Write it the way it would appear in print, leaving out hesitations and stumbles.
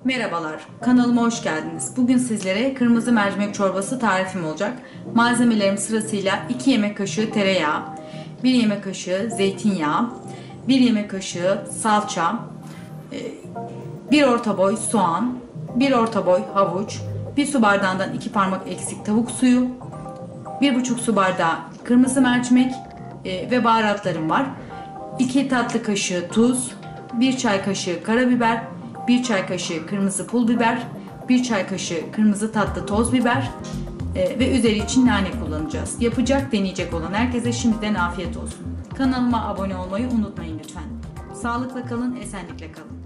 Merhabalar, kanalıma hoş geldiniz. Bugün sizlere kırmızı mercimek çorbası tarifim olacak. Malzemelerim sırasıyla 2 yemek kaşığı tereyağı, 1 yemek kaşığı zeytinyağı, 1 yemek kaşığı salça, 1 orta boy soğan, 1 orta boy havuç, 1 su bardağından 2 parmak eksik tavuk suyu, 1,5 su bardağı kırmızı mercimek ve baharatlarım var. 2 tatlı kaşığı tuz, 1 çay kaşığı karabiber, 1 çay kaşığı kırmızı pulbiber, 1 çay kaşığı kırmızı tatlı toz biber ve üzeri için nane kullanacağız. Yapacak, deneyecek olan herkese şimdiden afiyet olsun. Kanalıma abone olmayı unutmayın lütfen. Sağlıkla kalın, esenlikle kalın.